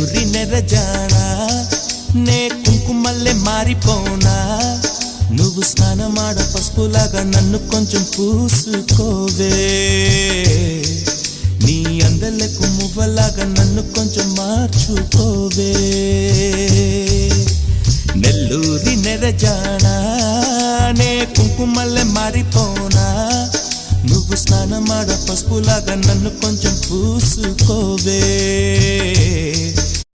నెల్లూరి నెరజానా నే కుంకుమల్లె మారిపోనా నువ్వు స్నానమాడ పసుపులాగా నన్ను కొంచెం పూసుకోవే నీ అందలకు మువ్వలాగా నన్ను కొంచెం మార్చుకోవే నెల్లూరి నెరజానా నే కుంకుమల్లె మారిపోనా నువ్వు స్నానమాడ పసుపులాగా నన్ను కొంచెం పూసుకోవే